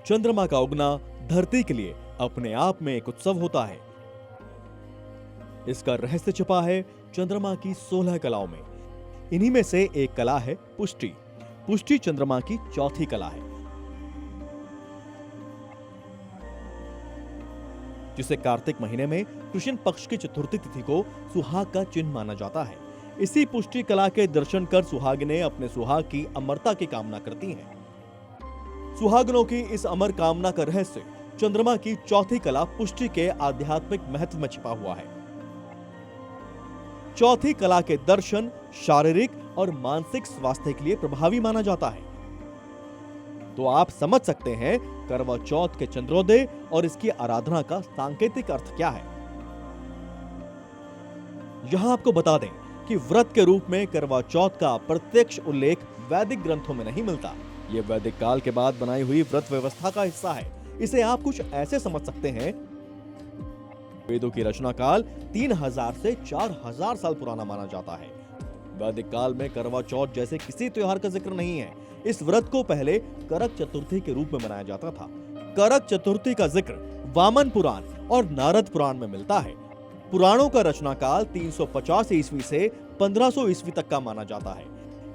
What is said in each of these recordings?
चंद्रमा का उगना धरती के लिए अपने आप में एक उत्सव होता है। इसका रहस्य छिपा है चंद्रमा की 16 कलाओं में। इन्हीं में से एक कला है पुष्टि। पुष्टि चंद्रमा की चौथी कला है, जिसे कार्तिक महीने में कृष्ण पक्ष की चतुर्थी तिथि को सुहाग का चिन्ह माना जाता है। इसी पुष्टि कला के दर्शन कर सुहागिनें अपने सुहाग की अमरता की कामना करती हैं। सुहागनों की इस अमर कामना का रहस्य चंद्रमा की चौथी कला पुष्टि के आध्यात्मिक महत्व में छिपा हुआ है। चौथी कला के दर्शन शारीरिक और मानसिक स्वास्थ्य के लिए प्रभावी माना जाता है। तो आप समझ सकते हैं करवा चौथ के चंद्रोदय और इसकी आराधना का सांकेतिक अर्थ क्या है। यहां आपको बता दें कि व्रत के रूप में करवा चौथ का प्रत्यक्ष उल्लेख वैदिक ग्रंथों में नहीं मिलता। यह वैदिक काल के बाद बनाई हुई व्रत व्यवस्था का हिस्सा है। इसे आप कुछ ऐसे समझ सकते हैं, वेदों की रचना काल 3000 से 4000 साल पुराना माना जाता है। वैदिक काल में करवा चौथ जैसे किसी त्योहार का जिक्र नहीं है। इस व्रत को पहले करक चतुर्थी के रूप में मनाया जाता था। करक चतुर्थी का जिक्र वामन पुराण और नारद पुराण में मिलता है। पुराणों का रचना काल 350 ईस्वी से 1500 ईस्वी तक का माना जाता है।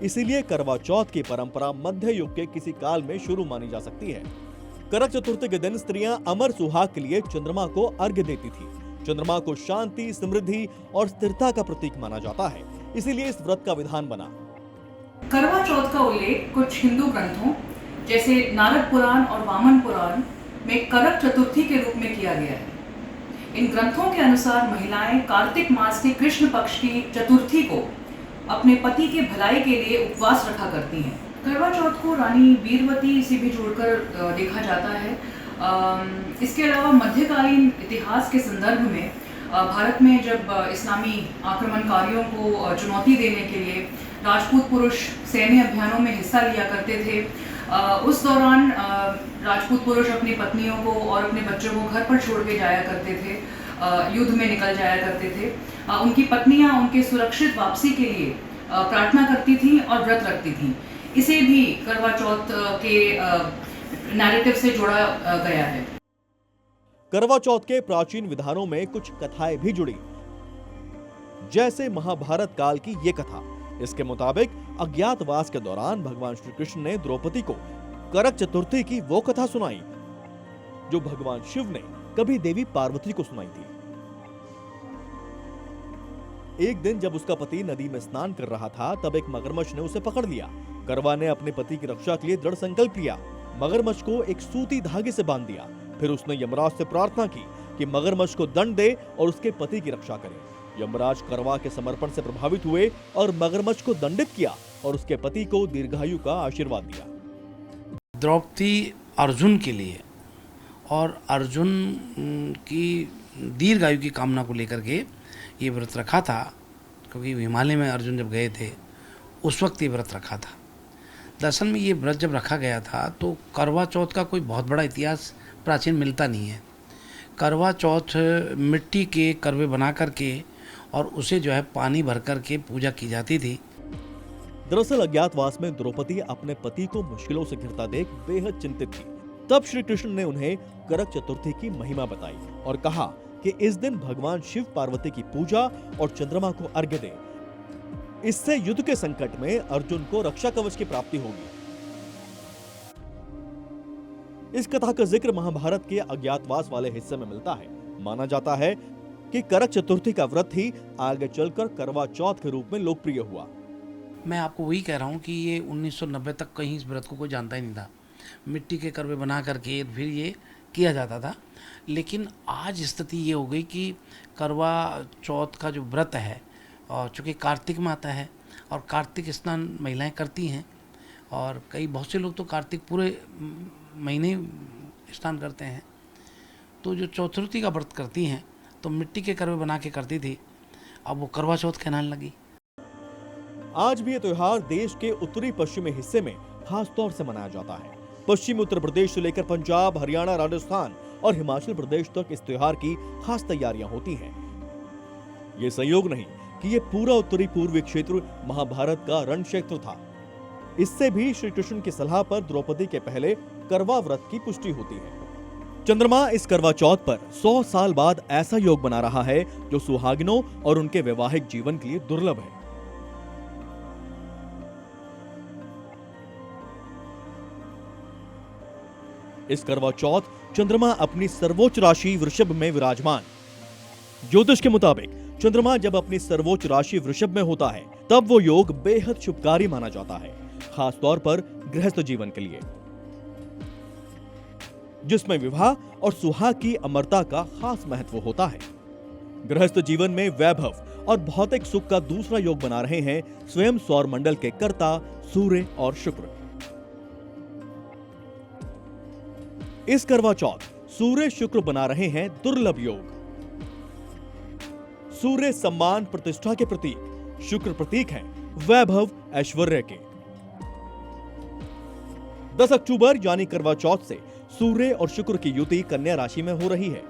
इसीलिए करवा चौथ की परंपरा मध्य युग के किसी काल में शुरू मानी जा सकती है। करक चतुर्थी के दिन स्त्रियां अमर सुहाग के लिए चंद्रमा को अर्घ्य देती थी। चंद्रमा को शांति, समृद्धि और स्थिरता का प्रतीक माना जाता है, इसीलिए इस व्रत का विधान बना। करवा चौथ का उल्लेख कुछ हिंदू ग्रंथों जैसे नारद पुराण और वामन पुराण में करक चतुर्थी के रूप में किया गया है। इन ग्रंथों के अनुसार महिलाएं कार्तिक मास के कृष्ण पक्ष की चतुर्थी को अपने पति के भलाई के लिए उपवास रखा करती हैं। करवा चौथ को रानी वीरवती से भी जोड़कर देखा जाता है। इसके अलावा मध्यकालीन इतिहास के संदर्भ में भारत में जब इस्लामी आक्रमणकारियों को चुनौती देने के लिए राजपूत पुरुष सैन्य अभियानों में हिस्सा लिया करते थे, उस दौरान राजपूत पुरुष अपनी पत्नियों को और अपने बच्चों को घर पर छोड़ के जाया करते थे, युद्ध में निकल जाया करते थे। उनकी पत्नियां उनके सुरक्षित वापसी के लिए प्रार्थना करती थीं और व्रत रखती थीं। इसे भी करवा चौथ के नैरेटिव से जोड़ा गया है। करवा चौथ के प्राचीन विधानों में कुछ कथाएं भी जुड़ी, जैसे महाभारत काल की ये कथा। इसके मुताबिक अज्ञातवास के दौरान भगवान श्री कृष्ण ने द्रौपदी को करक चतुर्थी की वो कथा सुनाई जो भगवान शिव ने कभी देवी पार्वती को सुनाई थी। एक दिन जब उसका पति नदी में स्नान कर रहा था, तब एक मगरमच्छ ने उसे पकड़ लिया। करवा ने अपने पति की रक्षा के लिए दृढ़ संकल्प लिया। मगरमच्छ को एक सूती धागे से बांध दिया। फिर उसने यमराज से प्रार्थना की कि मगरमच्छ को दंड दे और उसके पति की रक्षा करे। यमराज करवा के समर्पण से प्रभावित हुए और मगरमच्छ को दंडित किया और उसके पति को दीर्घायु का आशीर्वाद दिया। द्रौपदी अर्जुन के लिए और अर्जुन की दीर्घायु की कामना को लेकर के ये व्रत रखा था, क्योंकि हिमालय में अर्जुन जब गए थे उस वक्त ये व्रत रखा था। दरअसल में ये व्रत जब रखा गया था तो करवा चौथ का कोई बहुत बड़ा इतिहास प्राचीन मिलता नहीं है। करवा चौथ मिट्टी के करवे बना करके और उसे जो है पानी भर करके पूजा की जाती थी। दरअसल अज्ञातवास में द्रौपदी अपने पति को मुश्किलों से घिरता देख बेहद चिंतित थी। तब श्री कृष्ण ने उन्हें करक चतुर्थी की महिमा बताई और कहा कि इस दिन भगवान शिव पार्वती की पूजा और चंद्रमा को अर्घ्य दे। इससे युद्ध के संकट में अर्जुन को रक्षा कवच की प्राप्ति होगी। इस कथा का जिक्र महाभारत के अज्ञातवास वाले हिस्से में मिलता है। माना जाता है कि करक चतुर्थी का व्रत ही आगे चलकर करवा चौथ के रूप में लोकप्रिय हुआ। मैं आपको वही कह रहा हूँ कि ये 1990 तक कहीं इस व्रत को कोई जानता ही नहीं था। मिट्टी के करवे बना करके फिर ये किया जाता था। लेकिन आज स्थिति ये हो गई कि करवा चौथ का जो व्रत है, और चूँकि कार्तिक में आता है और कार्तिक स्नान महिलाएं करती हैं, और बहुत से लोग तो कार्तिक पूरे महीने स्नान करते हैं, तो जो चतुर्थी का व्रत करती हैं तो मिट्टी के करवे बना के करती थी, अब वो करवा चौथ कहलाने लगी। आज भी ये त्योहार देश के उत्तरी पश्चिमी हिस्से में खास तौर से मनाया जाता है। पश्चिमी उत्तर प्रदेश से लेकर पंजाब, हरियाणा, राजस्थान और हिमाचल प्रदेश तक इस त्योहार की खास तैयारियां होती हैं। ये संयोग नहीं कि ये पूरा उत्तरी पूर्वी क्षेत्र महाभारत का रण क्षेत्र था। इससे भी श्री कृष्ण की सलाह पर द्रौपदी के पहले करवा व्रत की पुष्टि होती है। चंद्रमा इस करवा चौथ पर 100 साल बाद ऐसा योग बना रहा है जो सुहागिनों और उनके वैवाहिक जीवन के लिए दुर्लभ है। इस करवा चौथ चंद्रमा अपनी सर्वोच्च राशि वृषभ में विराजमान। ज्योतिष के मुताबिक चंद्रमा जब अपनी सर्वोच्च राशि वृषभ में होता है तब वो योग बेहद शुभकारी माना जाता है, खास तौर पर गृहस्थ जीवन के लिए, जिसमें विवाह और सुहाग की अमरता का खास महत्व होता है। गृहस्थ जीवन में वैभव और भौतिक सुख का दूसरा योग बना रहे हैं स्वयं सौर मंडल के कर्ता सूर्य और शुक्र। इस करवा चौथ सूर्य शुक्र बना रहे हैं दुर्लभ योग। सूर्य सम्मान प्रतिष्ठा के प्रतीक, शुक्र प्रतीक है वैभव ऐश्वर्य के। 10 अक्टूबर यानी करवा चौथ से सूर्य और शुक्र की युति कन्या राशि में हो रही है,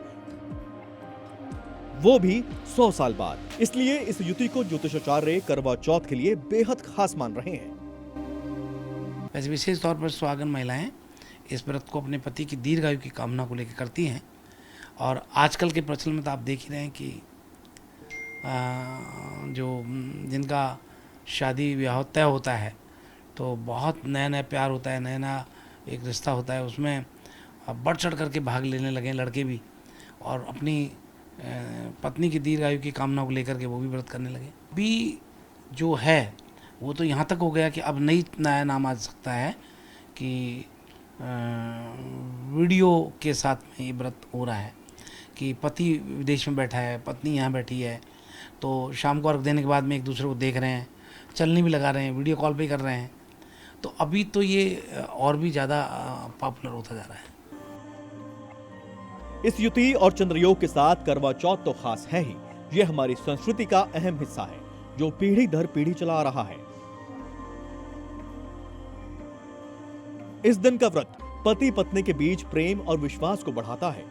वो भी 100 साल बाद। इसलिए इस युति को ज्योतिषाचार्य करवा चौथ के लिए बेहद खास मान रहे हैं। वैसे विशेष तौर पर सुहागन महिलाएं इस व्रत को अपने पति की दीर्घायु की कामना को लेकर करती हैं। और आजकल के प्रचलन में तो आप देख ही रहे हैं कि जो जिनका शादी विवाह तय होता है तो बहुत नया नया प्यार होता है, नया नया एक रिश्ता होता है, उसमें बढ़ चढ़ करके भाग लेने लगे लड़के भी, और अपनी पत्नी की दीर्घायु की कामना को लेकर के वो भी व्रत करने लगे। भी जो है वो तो यहाँ तक हो गया कि अब नया नाम आ सकता है कि वीडियो के साथ में ये व्रत हो रहा है कि पति विदेश में बैठा है, पत्नी यहाँ बैठी है, तो शाम को अर्घ देने के बाद में एक दूसरे को देख रहे हैं, चलनी भी लगा रहे हैं, वीडियो कॉल पे कर रहे हैं। तो अभी तो ये और भी ज़्यादा पॉपुलर होता जा रहा है। इस युति और चंद्रयोग के साथ करवा चौथ तो खास है ही, ये हमारी संस्कृति का अहम हिस्सा है जो पीढ़ी दर पीढ़ी चला आ रहा है। इस दिन का व्रत पति पत्नी के बीच प्रेम और विश्वास को बढ़ाता है।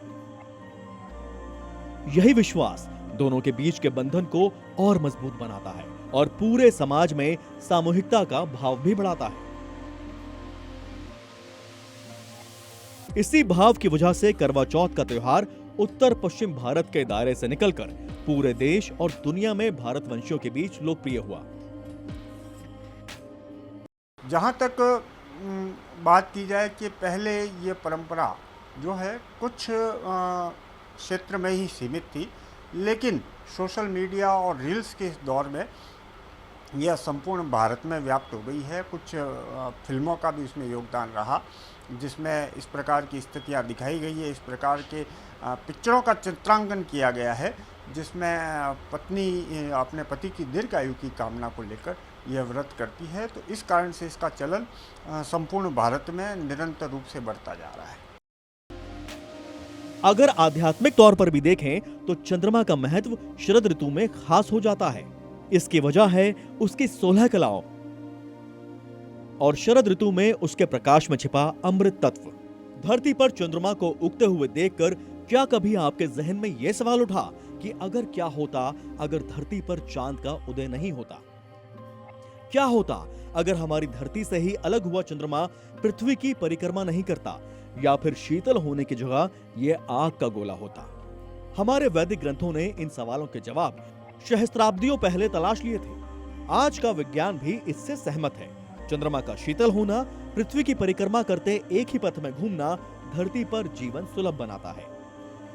यही विश्वास दोनों के बीच के बंधन को और मजबूत बनाता है और पूरे समाज में सामूहिकता का भाव भी बढ़ाता है। इसी भाव की वजह से करवा चौथ का त्योहार उत्तर पश्चिम भारत के दायरे से निकलकर पूरे देश और दुनिया में भारतवंशियों के बीच लोकप्रिय हुआ। जहाँ तक बात की जाए कि पहले ये परंपरा जो है कुछ क्षेत्र में ही सीमित थी, लेकिन सोशल मीडिया और रील्स के इस दौर में यह संपूर्ण भारत में व्याप्त हो गई है। कुछ फिल्मों का भी इसमें योगदान रहा जिसमें इस प्रकार की स्थितियाँ दिखाई गई है, इस प्रकार के पिक्चरों का चित्रांकन किया गया है जिसमें पत्नी अपने पति की दीर्घायु की कामना को लेकर यह व्रत करती है। तो इस कारण से इसका चलन संपूर्ण भारत में निरंतर रूप से बढ़ता जा रहा है। अगर आध्यात्मिक तौर पर भी देखें तो चंद्रमा का महत्व शरद ऋतु में खास हो जाता है। इसकी वजह है उसकी 16 कलाओं और शरद ऋतु में उसके प्रकाश में छिपा अमृत तत्व। धरती पर चंद्रमा को उगते हुए देखकर क्या कभी आपके जहन में यह सवाल उठा कि अगर क्या होता अगर धरती पर चांद का उदय नहीं होता? क्या होता अगर हमारी धरती से ही अलग हुआ चंद्रमा पृथ्वी की परिक्रमा नहीं करता, या फिर शीतल होने की जगह यह आग का गोला होता? हमारे वैदिक ग्रंथों ने इन सवालों के जवाब सहस्त्राब्दियों पहले तलाश लिए थे। आज का विज्ञान भी इससे सहमत है। चंद्रमा का शीतल होना, पृथ्वी की परिक्रमा करते एक ही पथ में घूमना धरती पर जीवन सुलभ बनाता है।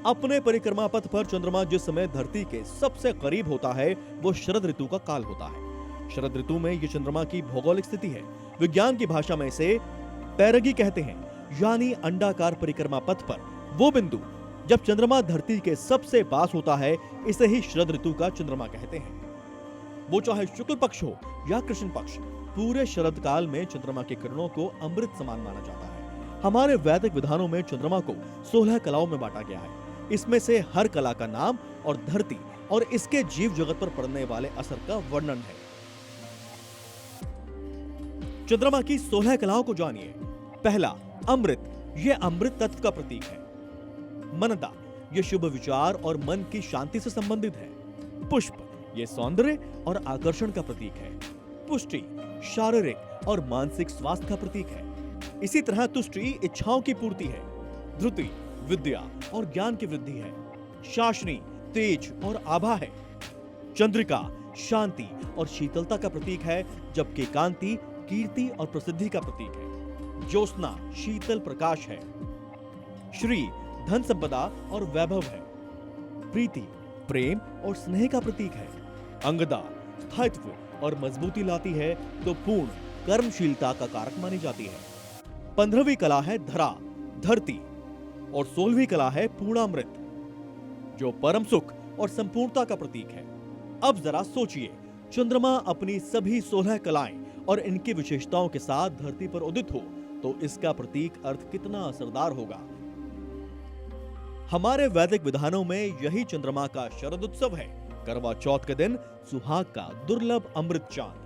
अपने परिक्रमा पथ पर चंद्रमा जिस समय धरती के सबसे करीब होता है वो शरद ऋतु का काल होता है। शरद ऋतु में ये चंद्रमा की भौगोलिक स्थिति है। विज्ञान की भाषा में इसे पैरगी कहते हैं, यानी अंडाकार परिक्रमा पथ पर वो बिंदु जब चंद्रमा धरती के सबसे पास होता है, इसे ही शरद ऋतु का चंद्रमा कहते हैं। वो चाहे शुक्ल पक्ष हो या कृष्ण पक्ष, पूरे शरद काल में चंद्रमा की किरणों को अमृत समान माना जाता है। हमारे वैदिक विधानों में चंद्रमा को 16 कलाओं में बांटा गया है। इसमें से हर कला का नाम और धरती और इसके जीव जगत पर पड़ने वाले असर का वर्णन है। चंद्रमा की 16 कलाओं को जानिए। पहला, अमृत। यह अमृत तत्व का प्रतीक है। मनदा, यह शुभ विचार और मन की शांति से संबंधित है। पुष्प, यह सौंदर्य और आकर्षण का प्रतीक है। पुष्टि, शारीरिक और मानसिक स्वास्थ्य का प्रतीक है। इसी तरह तुष्टि इच्छाओं की पूर्ति है, धृति विद्या और ज्ञान की वृद्धि है, शाशनी तेज और आभा है, चंद्रिका शांति और शीतलता का प्रतीक है, जबकि कांति कीर्ति और प्रसिद्धि का प्रतीक है, ज्योत्सना शीतल प्रकाश है, श्री धन संपदा और वैभव है, प्रीति प्रेम और स्नेह का प्रतीक है, अंगदा स्थायित्व और मजबूती लाती है, तो पूर्ण कर्मशीलता का कारक मानी जाती है। 15वीं कला है धरा धरती और 16वीं कला है पूर्णामृत, जो परम सुख और संपूर्णता का प्रतीक है। अब जरा सोचिए, चंद्रमा अपनी सभी 16 कलाएं और इनकी विशेषताओं के साथ धरती पर उदित हो तो इसका प्रतीक अर्थ कितना असरदार होगा। हमारे वैदिक विधानों में यही चंद्रमा का शरद उत्सव है, करवा चौथ के दिन सुहाग का दुर्लभ अमृत चांद।